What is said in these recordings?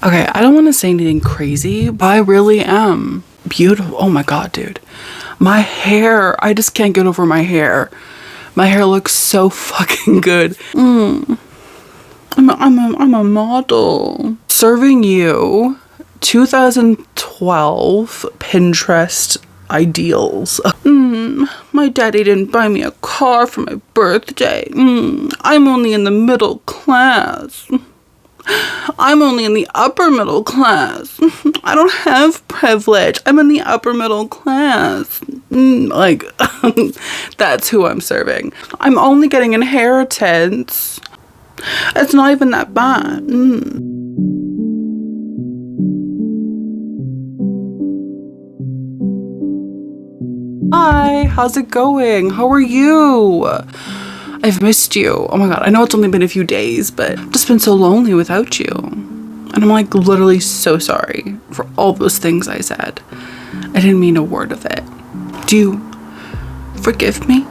Okay, I don't want to say anything crazy, but I really am beautiful. Oh my god, dude. My hair, I just can't get over my hair. My hair looks so fucking good. I'm a model. Serving you 2012 Pinterest ideals. My daddy didn't buy me a car for my birthday. I'm only in the middle class. I'm only in the upper middle class. I don't have privilege. I'm in the upper middle class. Like, that's who I'm serving. I'm only getting inheritance. It's not even that bad. Hi, how's it going? How are you? I've missed you. Oh my god, I know it's only been a few days, but I've just been so lonely without you. And I'm like literally so sorry for all those things I said. I didn't mean a word of it. Do you forgive me?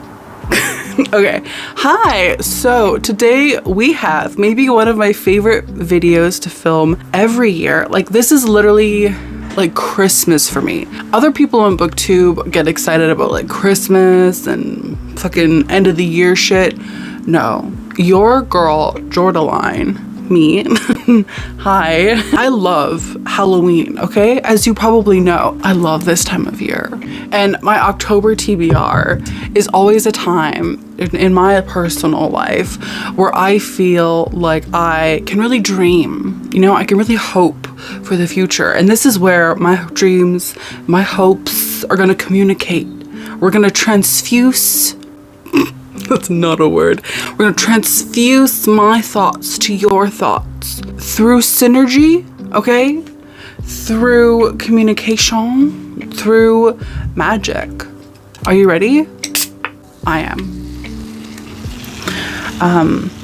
Okay, hi. So today we have maybe one of my favorite videos to film every year. Like, this is literally like Christmas for me. Other people on BookTube get excited about like Christmas and fucking end of the year shit. No, your girl Jordaline, me, hi, I love Halloween, okay? As you probably know, I love this time of year. And my October TBR is always a time in my personal life where I feel like I can really dream, you know, I can really hope for the future. And this is where my dreams, my hopes are gonna communicate. We're gonna transfuse, that's not a word. We're gonna transfuse my thoughts to your thoughts through synergy, okay? Through communication, through magic. Are you ready? I am.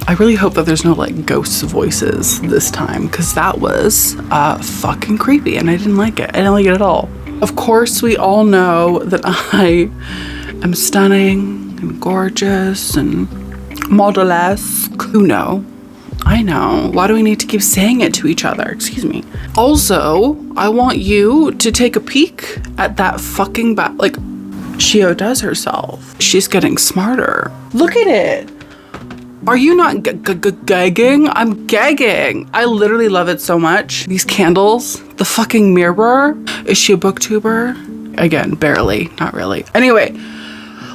I really hope that there's no like ghost voices this time, because that was fucking creepy and I didn't like it. I didn't like it at all. Of course, we all know that I am stunning and gorgeous and model-esque. You know, I know. Why do we need to keep saying it to each other? Excuse me. Also, I want you to take a peek at that fucking like, she outdoes herself. She's getting smarter. Look at it. Are you not gagging? I'm gagging. I literally love it so much. These candles, the fucking mirror. Is she a booktuber? Again, barely, not really. Anyway,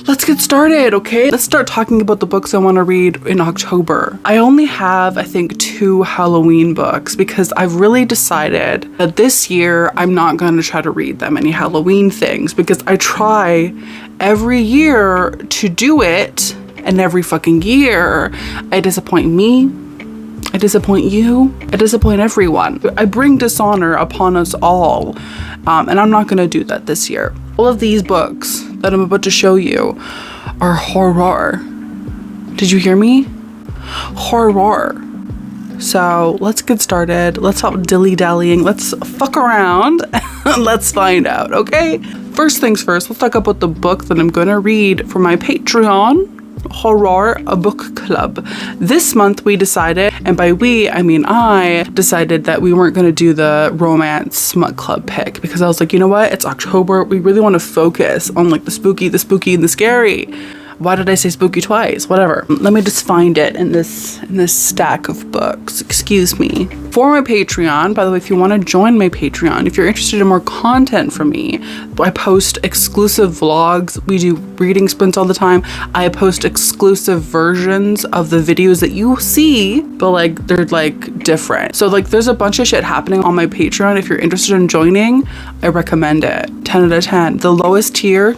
let's get started, okay? Let's start talking about the books I want to read in October. I only have, I think, 2 Halloween books because I've really decided that this year I'm not going to try to read them any Halloween things, because I try every year to do it, and every fucking year I disappoint me, I disappoint you, I disappoint everyone. I bring dishonor upon us all, and I'm not going to do that this year. All of these books that I'm about to show you are horror. Did you hear me? Horror. So let's get started. Let's stop dilly-dallying. Let's fuck around and let's find out, okay? First things first, let's talk about the book that I'm gonna read for my Patreon horror book club. This month we decided, and by we I mean I decided, that we weren't going to do the romance smut club pick, because I was like, you know what, it's October, we really want to focus on like the spooky and the scary. Why did I say spooky twice? Whatever. Let me just find it in this stack of books. Excuse me. For my Patreon, by the way, if you want to join my Patreon, if you're interested in more content from me, I post exclusive vlogs. We do reading sprints all the time. I post exclusive versions of the videos that you see, but like they're like different. So like there's a bunch of shit happening on my Patreon. If you're interested in joining, I recommend it. 10 out of 10. The lowest tier,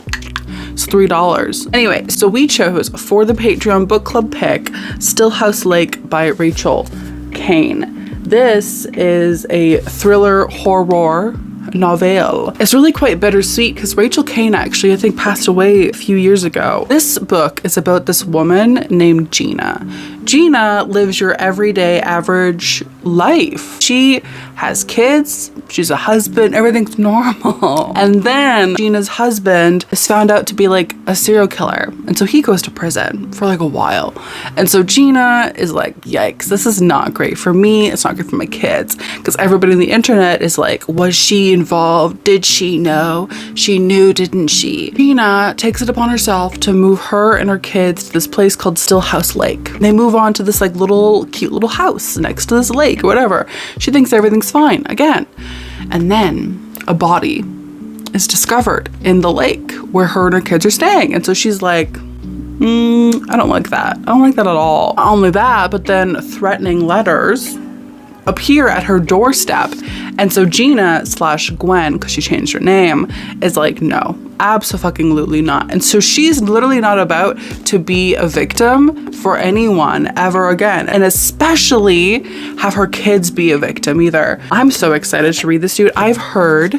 it's $3. Anyway, so we chose for the Patreon book club pick Stillhouse Lake by Rachel Kane. This is a thriller horror novel. It's really quite bittersweet because Rachel Kane actually, I think, passed away a few years ago. This book is about this woman named Gina. Gina lives your everyday average life. She has kids, she's a husband, everything's normal. And then Gina's husband is found out to be like a serial killer. And so he goes to prison for like a while. And so Gina is like, yikes, this is not great for me. It's not good for my kids. Because everybody on the internet is like, was she involved? Did she know? She knew, didn't she? Gina takes it upon herself to move her and her kids to this place called Stillhouse Lake. They move on to this like cute little house next to this lake or whatever. She thinks everything's fine again. And then a body is discovered in the lake where her and her kids are staying. And so she's like, I don't like that. I don't like that at all. Not only that, but then threatening letters appear at her doorstep. And so Gina / Gwen, because she changed her name, is like, no, abso-fucking-lutely not. And so she's literally not about to be a victim for anyone ever again, and especially have her kids be a victim either. I'm so excited to read this, dude. I've heard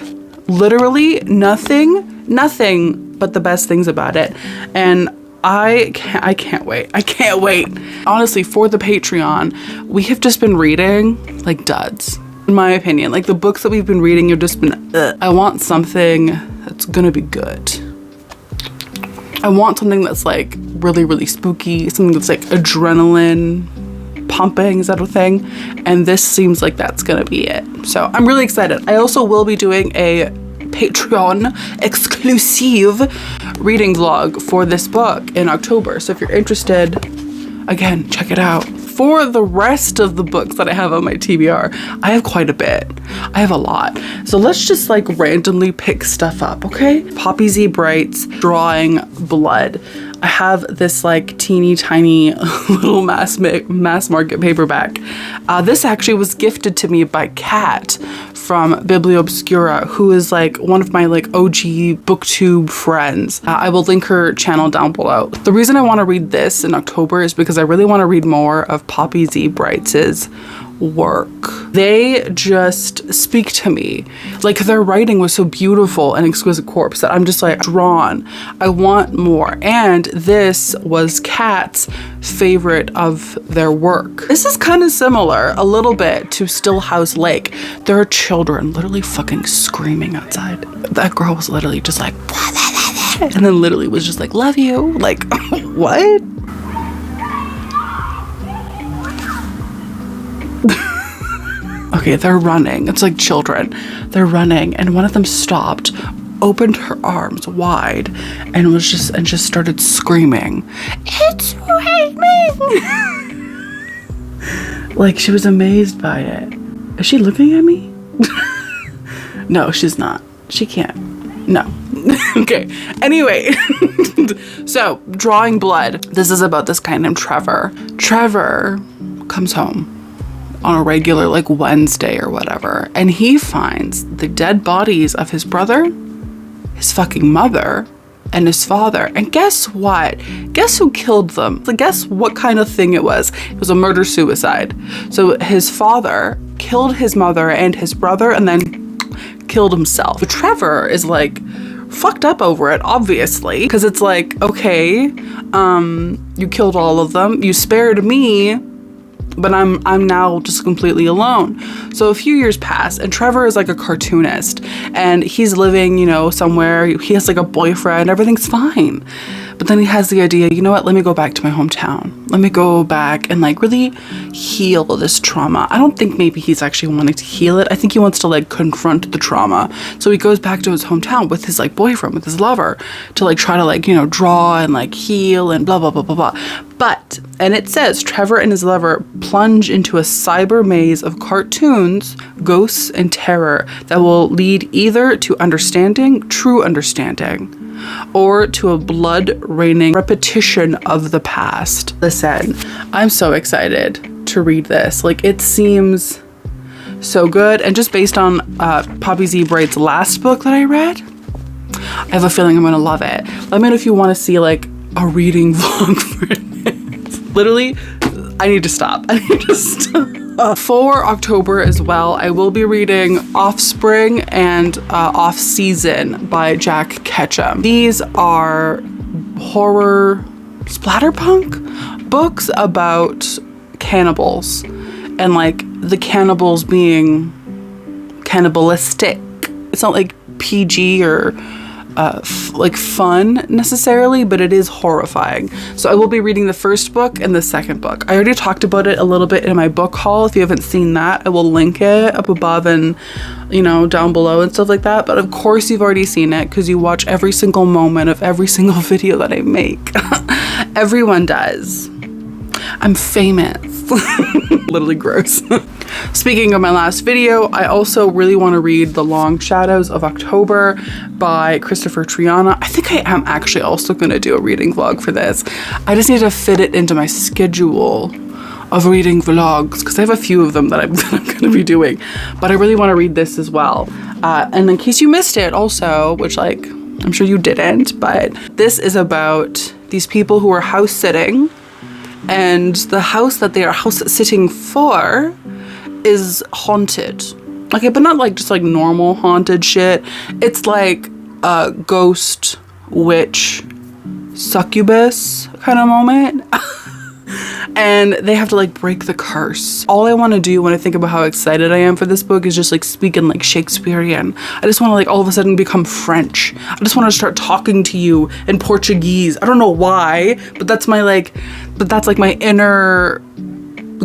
literally nothing but the best things about it, and I can't wait. I can't wait. Honestly, for the Patreon, we have just been reading like duds, in my opinion. Like the books that we've been reading have just been, I want something that's gonna be good. I want something that's like really, really spooky, something that's like adrenaline pumping, is that a thing? And this seems like that's gonna be it. So I'm really excited. I also will be doing a Patreon exclusive reading vlog for this book in October. So if you're interested, again, check it out. For the rest of the books that I have on my TBR, I have quite a bit. I have a lot. So let's just like randomly pick stuff up, okay? Poppy Z Bright's Drawing Blood. I have this like teeny tiny little mass market paperback. This actually was gifted to me by Kat from Bibliobscura, who is like one of my like OG booktube friends. I will link her channel down below. The reason I want to read this in October is because I really want to read more of Poppy Z Bright's work. They just speak to me. Like their writing was so beautiful and exquisite corpse that I'm just like drawn. I want more. And this was Kat's favorite of their work. This is kind of similar a little bit to Stillhouse Lake. There are children literally fucking screaming outside. That girl was literally just like, and then literally was just like, love you. Like, what? Okay, they're running. It's like children. They're running, and one of them stopped, opened her arms wide, and just started screaming, "It's raining!" Like she was amazed by it. Is she looking at me? No, she's not. She can't. No. Okay. Anyway, so Drawing Blood. This is about this guy named Trevor. Trevor comes home on a regular like Wednesday or whatever, and he finds the dead bodies of his brother, his fucking mother, and his father. And guess what? Guess who killed them? So guess what kind of thing it was? It was a murder-suicide. So his father killed his mother and his brother and then killed himself. But Trevor is like fucked up over it, obviously, because it's like, okay, you killed all of them, you spared me, but I'm now just completely alone. So a few years pass, and Trevor is like a cartoonist, and he's living, you know, somewhere. He has like a boyfriend, everything's fine. But then he has the idea, you know what, let me go back to my hometown. Let me go back and like really heal this trauma. I don't think maybe he's actually wanting to heal it. I think he wants to like confront the trauma. So he goes back to his hometown with his like boyfriend, with his lover, to like try to like, you know, draw and like heal and blah, blah, blah, blah, blah. But, and it says, Trevor and his lover plunge into a cyber maze of cartoons, ghosts, and terror that will lead either to understanding, true understanding, or to a blood-raining repetition of the past. Listen, I'm so excited to read this. Like, it seems so good. And just based on Poppy Z Bright's last book that I read, I have a feeling I'm gonna love it. Let me know if you want to see like a reading vlog for it. Literally, I need to stop. I need to stop. For October as well, I will be reading Offspring and Off Season by Jack Ketchum. These are horror splatterpunk, books about cannibals and like the cannibals being cannibalistic. It's not like PG or like fun necessarily, but it is horrifying. So I will be reading the first book and the second book. I already talked about it a little bit in my book haul. If you haven't seen that, I will link it up above and, you know, down below and stuff like that. But of course you've already seen it because you watch every single moment of every single video that I make. Everyone does. I'm famous. Literally gross. Speaking of my last video, I also really want to read The Long Shadows of October by Christopher Triana. I think I am actually also going to do a reading vlog for this. I just need to fit it into my schedule of reading vlogs because I have a few of them that I'm going to be doing, but I really want to read this as well. And in case you missed it also, which like I'm sure you didn't, but this is about these people who are house sitting, and the house that they are house sitting for is haunted. Okay, but not like just like normal haunted shit. It's like a ghost, witch, succubus kind of moment. And they have to like break the curse. All I want to do when I think about how excited I am for this book is just like speaking like Shakespearean. I just want to like all of a sudden become French. I just want to start talking to you in Portuguese. I don't know why, but that's my like, my inner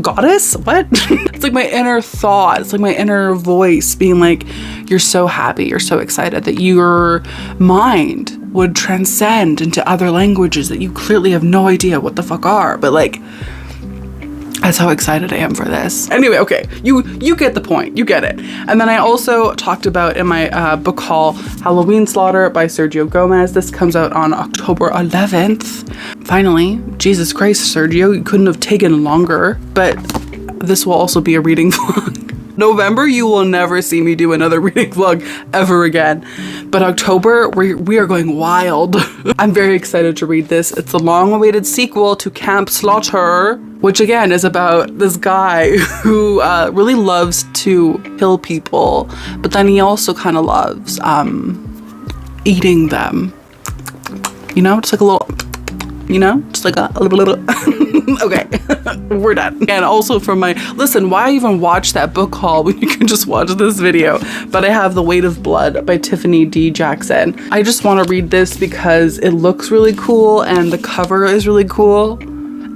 goddess. What? It's like my inner thought. It's like my inner voice being like, you're so happy, you're so excited that your mind would transcend into other languages that you clearly have no idea what the fuck are, but like that's how excited I am for this. Anyway, okay, you get the point, you get it. And then I also talked about in my book haul Halloween Slaughter by Sergio Gomez. This comes out on October 11th. Finally, Jesus Christ, Sergio, you couldn't have taken longer, but this will also be a reading vlog. November, you will never see me do another reading vlog ever again. But October, we are going wild. I'm very excited to read this. It's a long-awaited sequel to Camp Slaughter, which again is about this guy who really loves to kill people, but then he also kind of loves eating them. You know, just like a little, you know, just like a little. Okay, we're done. And also from my, listen, why even watch that book haul when you can just watch this video? But I have The Weight of Blood by Tiffany D. Jackson. I just want to read this because it looks really cool and the cover is really cool.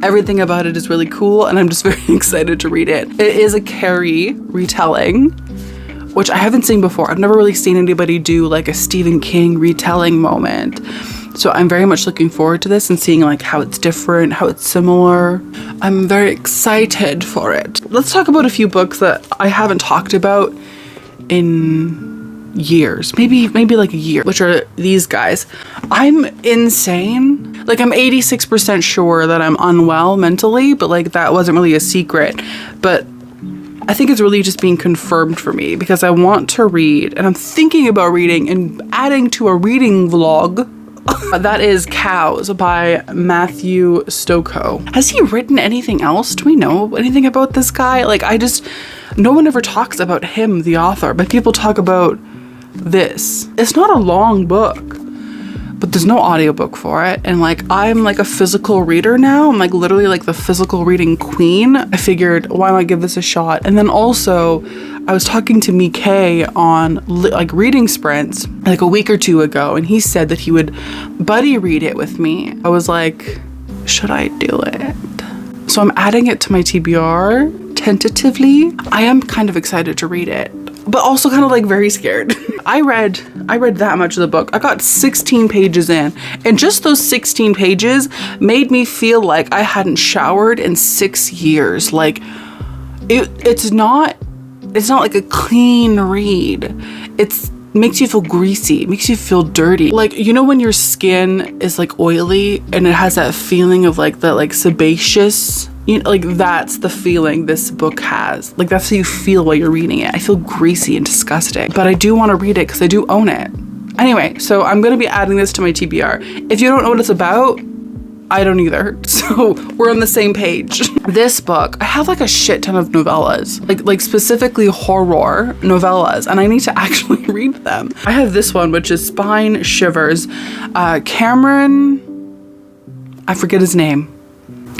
Everything about it is really cool and I'm just very excited to read it. It is a Carrie retelling, which I haven't seen before. I've never really seen anybody do like a Stephen King retelling moment. So I'm very much looking forward to this and seeing like how it's different, how it's similar. I'm very excited for it. Let's talk about a few books that I haven't talked about in years, maybe like a year, which are these guys. I'm insane. Like I'm 86% sure that I'm unwell mentally, but like that wasn't really a secret. But I think it's really just being confirmed for me because I want to read and I'm thinking about reading and adding to a reading vlog. That is Cows by Matthew Stokoe. Has he written anything else? Do we know anything about this guy? Like no one ever talks about him, the author, but people talk about this. It's not a long book, but there's no audiobook for it. And like, I'm like a physical reader now. I'm like literally like the physical reading queen. I figured, why not give this a shot? And then also I was talking to Mike on like reading sprints like a week or two ago, and he said that he would buddy read it with me. I was like, should I do it? So I'm adding it to my TBR tentatively. I am kind of excited to read it, but also kind of like very scared. I read that much of the book. I got 16 pages in, and just those 16 pages made me feel like I hadn't showered in 6 years. Like it's not like a clean read. It makes you feel greasy, makes you feel dirty. Like, you know when your skin is like oily and it has that feeling of like the like sebaceous, you know, like that's the feeling this book has. Like that's how you feel while you're reading it. I feel greasy and disgusting, but I do want to read it because I do own it. Anyway, so I'm going to be adding this to my TBR. If you don't know what it's about, I don't either. So we're on the same page. This book, I have like a shit ton of novellas, like specifically horror novellas, and I need to actually read them. I have this one, which is Spine Shivers. Cameron, I forget his name.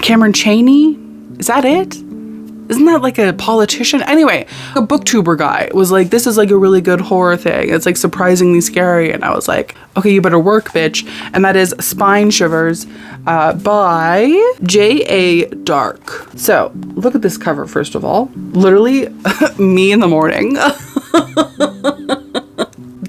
Cameron Chaney? Is that it? Isn't that like a politician? Anyway, a booktuber guy was like, this is like a really good horror thing. It's like surprisingly scary. And I was like, okay, you better work, bitch. And that is Spine Shivers by J.A. Dark. So look at this cover, first of all. Literally me in the morning.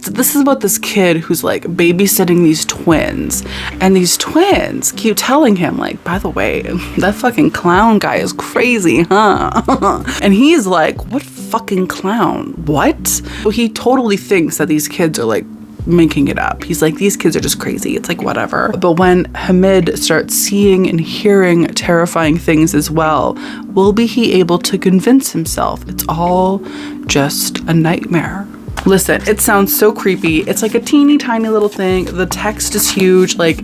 This is about this kid who's like babysitting these twins, and these twins keep telling him like, by the way, that fucking clown guy is crazy, huh? And he's like, what fucking clown? What? So he totally thinks that these kids are like making it up. He's like, these kids are just crazy. It's like, whatever. But when Hamid starts seeing and hearing terrifying things as well, will be he able to convince himself it's all just a nightmare? Listen, it sounds so creepy. It's like a teeny tiny little thing. The text is huge. Like,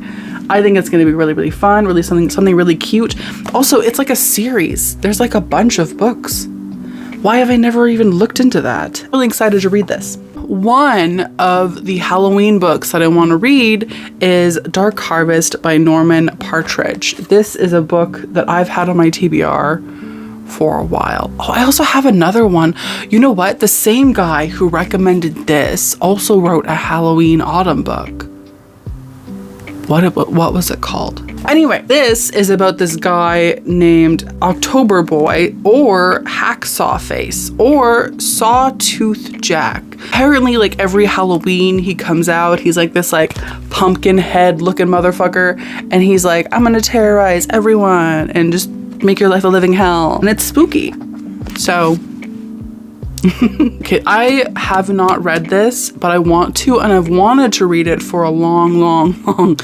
I think it's going to be really, really fun. Really something really cute. Also, it's like a series. There's like a bunch of books. Why have I never even looked into that? I'm really excited to read this. One of the Halloween books that I want to read is Dark Harvest by Norman Partridge. This is a book that I've had on my TBR for a while. Oh, I also have another one. You know what? The same guy who recommended this also wrote a Halloween autumn book. What was it called? Anyway, this is about this guy named October Boy, or Hacksaw Face, or Sawtooth Jack. Apparently, like every Halloween he comes out, he's like this like pumpkin head looking motherfucker, and he's like, I'm gonna terrorize everyone and just make your life a living hell. And it's spooky. So okay, I have not read this, but I want to, and I've wanted to read it for a long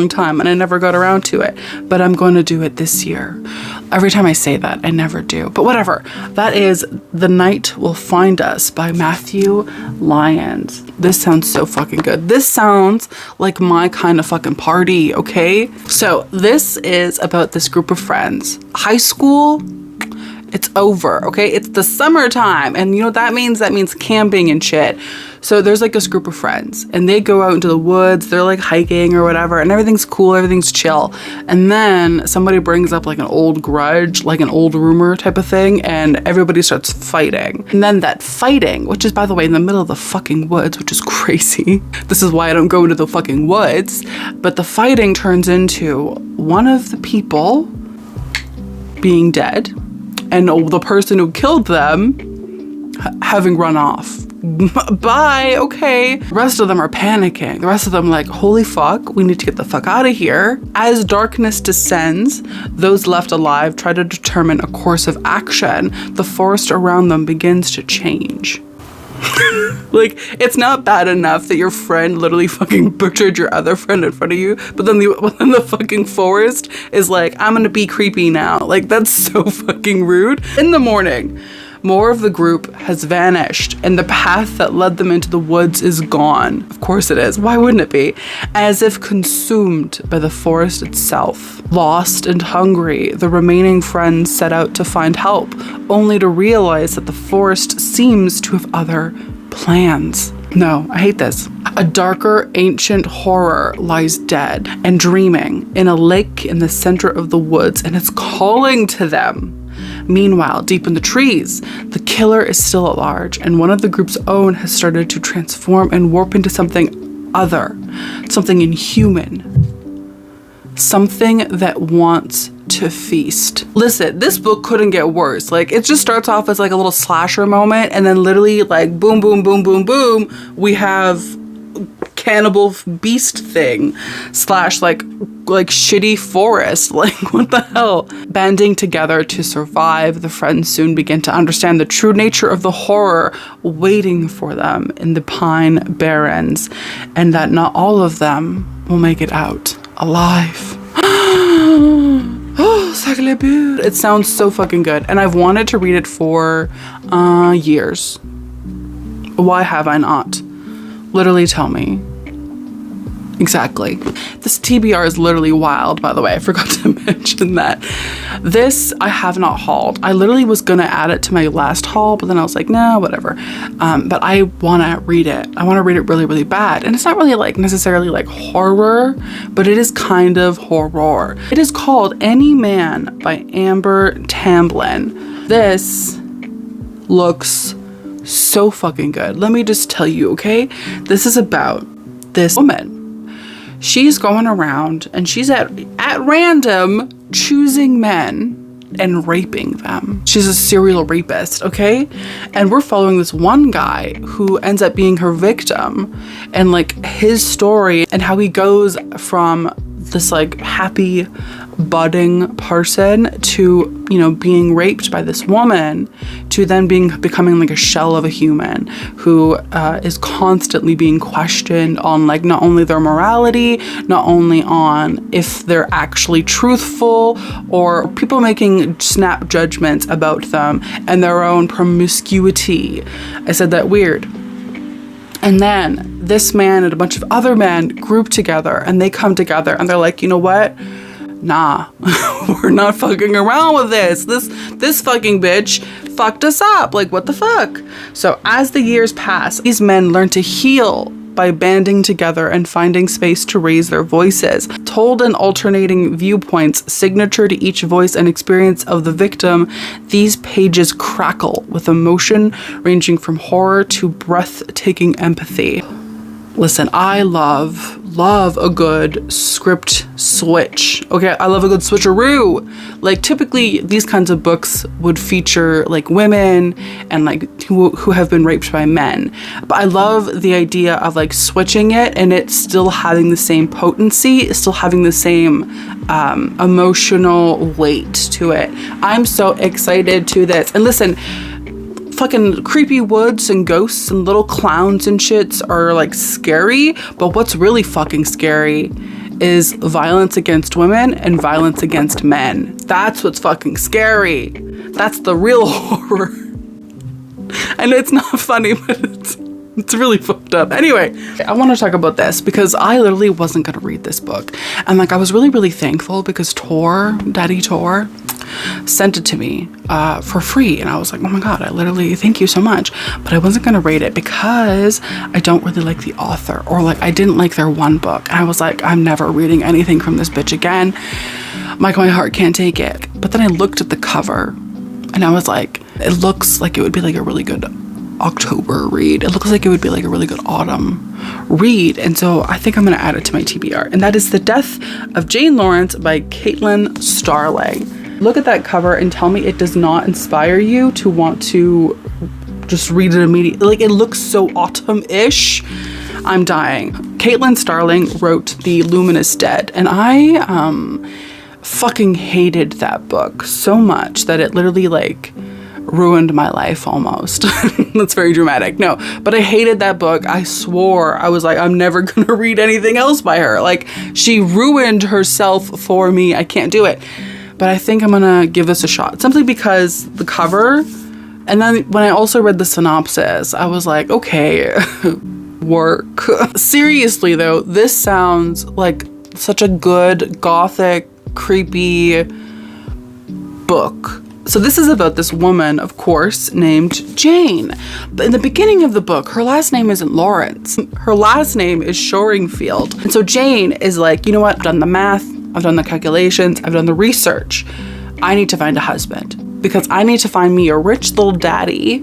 time, and I never got around to it, but I'm going to do it this year. Every time I say that, I never do, but whatever. That is The Night Will Find Us by Matthew Lyons. This sounds so fucking good. This sounds like my kind of fucking party, okay? So this is about this group of friends. High school, it's over, okay? It's the summertime, and you know what that means? That means camping and shit. So there's like this group of friends, and they go out into the woods, they're like hiking or whatever, and everything's cool, everything's chill. And then somebody brings up like an old grudge, like an old rumor type of thing, and everybody starts fighting. And then that fighting, which is, by the way, in the middle of the fucking woods, which is crazy. This is why I don't go into the fucking woods. But the fighting turns into one of the people being dead, and the person who killed them having run off. Bye, okay. The rest of them are panicking. The rest of them like, holy fuck, we need to get the fuck out of here. As darkness descends, those left alive try to determine a course of action. The forest around them begins to change. Like, it's not bad enough that your friend literally fucking butchered your other friend in front of you, but then the fucking forest is like, I'm gonna be creepy now. Like, that's so fucking rude. In the morning, more of the group has vanished, and the path that led them into the woods is gone. Of course it is. Why wouldn't it be? As if consumed by the forest itself. Lost and hungry, the remaining friends set out to find help, only to realize that the forest seems to have other plans. No, I hate this. A darker, ancient horror lies dead and dreaming in a lake in the center of the woods, and it's calling to them. Meanwhile, deep in the trees, the killer is still at large, and one of the group's own has started to transform and warp into something other, something inhuman, something that wants to feast. Listen, this book couldn't get worse. Like, it just starts off as like a little slasher moment, and then literally like boom, boom, boom, boom, boom, we have cannibal beast thing slash like shitty forest. Like, what the hell? Banding together to survive, the friends soon begin to understand the true nature of the horror waiting for them in the Pine Barrens, and that not all of them will make it out alive. Oh, sacre bleu. It sounds so fucking good, and I've wanted to read it for years. Why have I not? Literally tell me. Exactly. This TBR is literally wild, by the way. I forgot to mention that. This I have not hauled. I literally was gonna add it to my last haul, but then I was like, no, whatever. But I wanna read it. I wanna read it really, really bad. And it's not really like necessarily like horror, but it is kind of horror. It is called Any Man by Amber Tamblyn. This looks so fucking good. Let me just tell you, okay? This is about this woman. She's going around and she's at random choosing men and raping them. She's a serial rapist, okay? And we're following this one guy who ends up being her victim, and like his story and how he goes from this like happy budding person to, you know, being raped by this woman, to then becoming like a shell of a human who is constantly being questioned on like not only their morality, not only on if they're actually truthful, or people making snap judgments about them and their own promiscuity. I said that weird. And then this man and a bunch of other men group together, and they come together and they're like, you know what? Nah, we're not fucking around with this. This fucking bitch fucked us up. Like, what the fuck? So as the years pass, these men learn to heal by banding together and finding space to raise their voices. Told in alternating viewpoints, signature to each voice and experience of the victim, these pages crackle with emotion ranging from horror to breathtaking empathy. Listen, I love a good script switch. Okay, I love a good switcheroo. Like typically these kinds of books would feature like women and like who have been raped by men. But I love the idea of like switching it and it still having the same potency, still having the same emotional weight to it. I'm so excited to this. And listen, fucking creepy woods and ghosts and little clowns and shits are like scary, but what's really fucking scary is violence against women and violence against men. That's what's fucking scary. That's the real horror. I know it's not funny, but it's really fucked up. Anyway, I want to talk about this because I literally wasn't going to read this book. And like, I was really, really thankful because Daddy Tor, sent it to me for free. And I was like, oh my God, I literally, thank you so much. But I wasn't going to read it because I don't really like the author, or like, I didn't like their one book. And I was like, I'm never reading anything from this bitch again. Like, my heart can't take it. But then I looked at the cover and I was like, it looks like it would be like a really good October read. It looks like it would be like a really good autumn read. And so I think I'm going to add it to my TBR. And that is The Death of Jane Lawrence by Caitlin Starling. Look at that cover and tell me it does not inspire you to want to just read it immediately. Like, it looks so autumn-ish. I'm dying. Caitlin Starling wrote The Luminous Dead, and I fucking hated that book so much that it literally like ruined my life almost. That's very dramatic. No, but I hated that book. I swore. I was like, I'm never gonna read anything else by her. Like, she ruined herself for me. I can't do it. But I think I'm gonna give this a shot, simply because the cover, and then when I also read the synopsis, I was like, okay, work. Seriously though, this sounds like such a good Gothic, creepy book. So this is about this woman, of course, named Jane. But in the beginning of the book, her last name isn't Lawrence. Her last name is Shoringfield. And so Jane is like, you know what? I've done the math. I've done the calculations. I've done the research. I need to find a husband because I need to find me a rich little daddy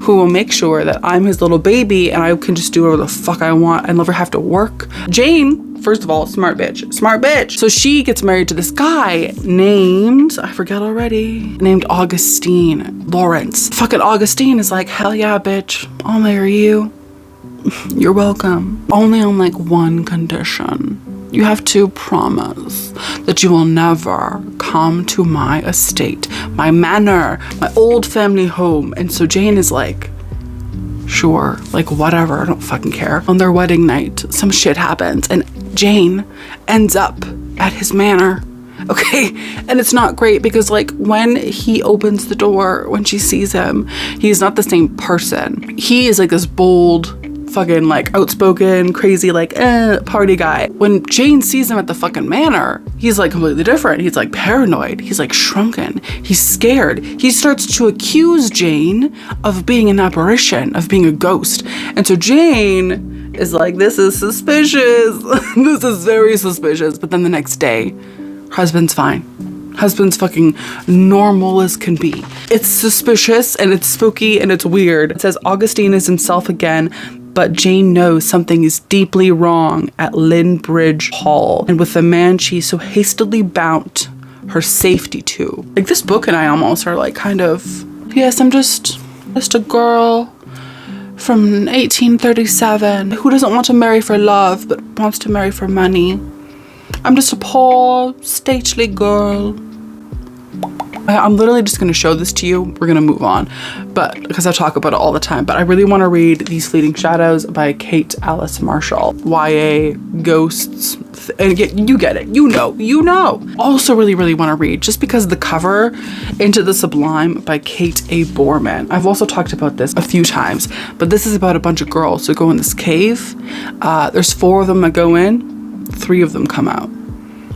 who will make sure that I'm his little baby and I can just do whatever the fuck I want and never have to work. Jane, first of all, smart bitch. So she gets married to this guy named, I forget already, named Augustine Lawrence. Fucking Augustine is like, hell yeah, bitch, I'll marry you. You're welcome. Only on like one condition. You have to promise that you will never come to my estate, my manor, my old family home. And so Jane is like, sure, like whatever, I don't fucking care. On their wedding night, some shit happens and Jane ends up at his manor. Okay, and it's not great because like when he opens the door, when she sees him, he's not the same person. He is like this bold, fucking like outspoken, crazy, like party guy. When Jane sees him at the fucking manor, he's like completely different. He's like paranoid. He's like shrunken. He's scared. He starts to accuse Jane of being an apparition, of being a ghost. And so Jane is like, this is suspicious. This is very suspicious. But then the next day, husband's fine. Husband's fucking normal as can be. It's suspicious and it's spooky and it's weird. It says Augustine is himself again, but Jane knows something is deeply wrong at Lynbridge Hall and with the man she so hastily bound her safety to. Like, this book and I almost are like kind of, yes, I'm just a girl from 1837 who doesn't want to marry for love but wants to marry for money. I'm just a poor, stately girl. I'm literally just going to show this to you. We're going to move on, but because I talk about it all the time, but I really want to read These Fleeting Shadows by Kate Alice Marshall. YA, ghosts, and you get it. You know. Also really want to read, just because the cover, Into the Sublime by Kate A. Borman. I've also talked about this a few times, but this is about a bunch of girls who go in this cave. There's 4 of them that go in, 3 of them come out.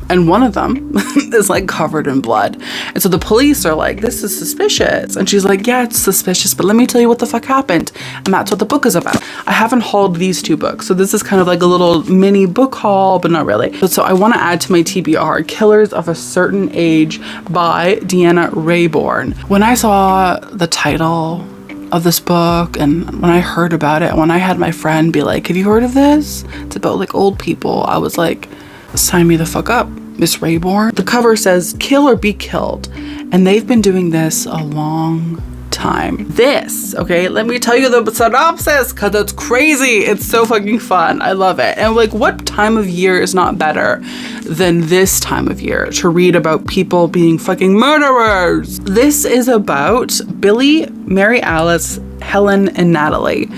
And one of them is like covered in blood. And so the police are like, this is suspicious. And she's like, yeah, it's suspicious, but let me tell you what the fuck happened. And that's what the book is about. I haven't hauled these 2 books. So this is kind of like a little mini book haul, but not really. So I want to add to my TBR, Killers of a Certain Age by Deanna Raybourn. When I saw the title of this book and when I heard about it, when I had my friend be like, have you heard of this? It's about like old people. I was like, sign me the fuck up, Miss Raybourn. The cover says, kill or be killed. And they've been doing this a long time. This, okay, let me tell you the synopsis because it's crazy. It's so fucking fun. I love it. And like, what time of year is not better than this time of year to read about people being fucking murderers? This is about Billy, Mary Alice, Helen, and Natalie.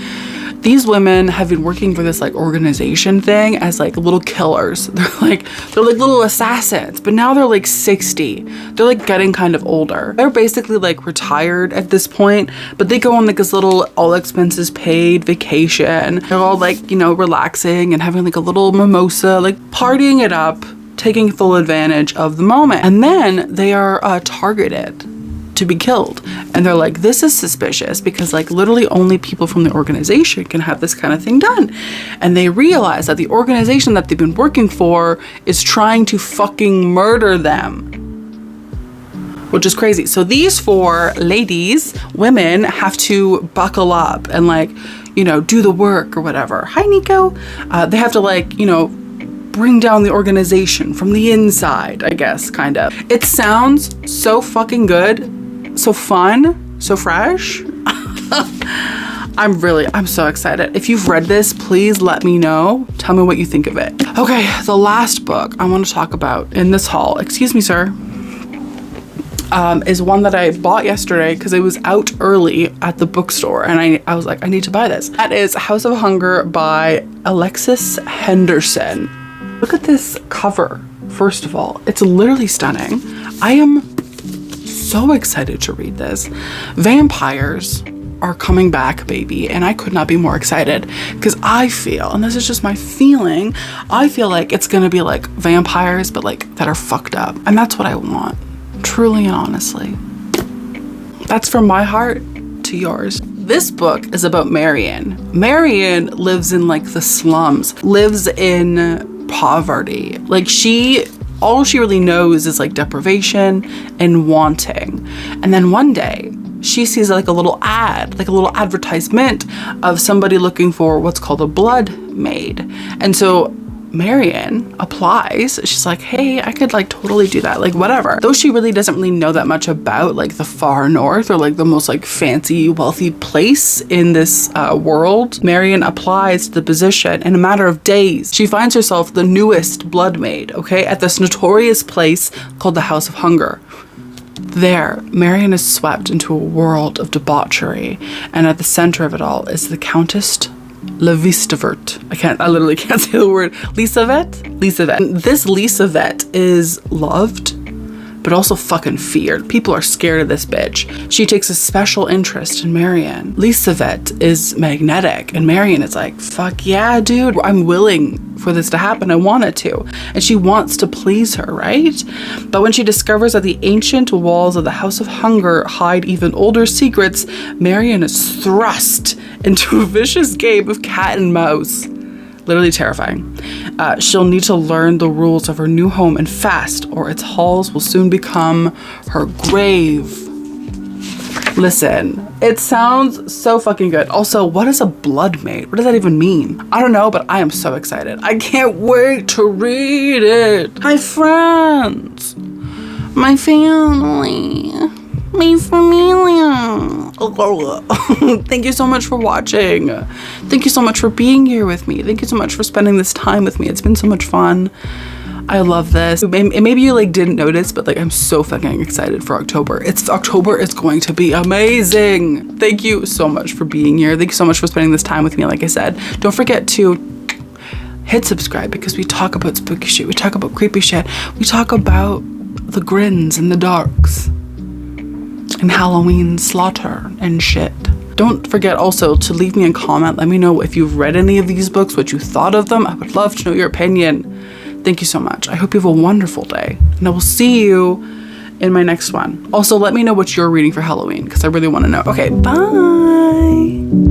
These women have been working for this like organization thing as like little killers. They're like little assassins, but now they're like 60. They're like getting kind of older. They're basically like retired at this point, but they go on like this little all expenses paid vacation. They're all like, you know, relaxing and having like a little mimosa, like partying it up, taking full advantage of the moment. And then they are targeted to be killed. And they're like, this is suspicious because like literally only people from the organization can have this kind of thing done. And they realize that the organization that they've been working for is trying to fucking murder them, which is crazy. So these 4 ladies, women, have to buckle up and like, you know, do the work or whatever. Hi, Nico. They have to like, you know, bring down the organization from the inside, I guess, kind of. It sounds so fucking good. So fun, so fresh. I'm so excited. If you've read this, please let me know. Tell me what you think of it. Okay, the last book I want to talk about in this haul, excuse me, sir, is one that I bought yesterday because it was out early at the bookstore and I was like, I need to buy this. That is House of Hunger by Alexis Henderson. Look at this cover. First of all, it's literally stunning. I am so excited to read this. Vampires are coming back, baby, and I could not be more excited because I feel, and this is just my feeling, I feel like it's gonna be like vampires but like that are fucked up, and that's what I want, truly and honestly. That's from my heart to yours. This book is about Marion. Marion lives in like the slums, lives in poverty. Like all she really knows is like deprivation and wanting. And then one day she sees like a little ad, like a little advertisement of somebody looking for what's called a blood maid. And so Marion applies. She's like, hey, I could like totally do that, like whatever. Though she really doesn't really know that much about like the far north or like the most like fancy wealthy place in this world, Marion applies to the position. In a matter of days, she finds herself the newest blood maid, okay, at this notorious place called the House of Hunger. There, Marion is swept into a world of debauchery, and at the center of it all is the Countess Levistavert. I literally can't say the word. Lisavet. This Lisavet is loved, but also fucking feared. People are scared of this bitch. She takes a special interest in Marion. Lisavette is magnetic, and Marion is like, fuck yeah, dude, I'm willing for this to happen. I want it to. And she wants to please her, right? But when she discovers that the ancient walls of the House of Hunger hide even older secrets, Marion is thrust into a vicious game of cat and mouse. Literally terrifying. She'll need to learn the rules of her new home and fast, or its halls will soon become her grave. Listen, it sounds so fucking good. Also, what is a bloodmate? What does that even mean? I don't know, but I am so excited. I can't wait to read it. My friends, my family, my familia. Thank you so much for watching. Thank you so much for being here with me. Thank you so much for spending this time with me. It's been so much fun. I love this. Maybe you like didn't notice, but like I'm so fucking excited for October. October is going to be amazing. Thank you so much for being here. Thank you so much for spending this time with me. Like I said, don't forget to hit subscribe because we talk about spooky shit. We talk about creepy shit. We talk about the grins and the darks and Halloween slaughter and shit. Don't forget also to leave me a comment. Let me know if you've read any of these books, what you thought of them. I would love to know your opinion. Thank you so much. I hope you have a wonderful day, and I will see you in my next one. Also, let me know what you're reading for Halloween because I really want to know. Okay, bye.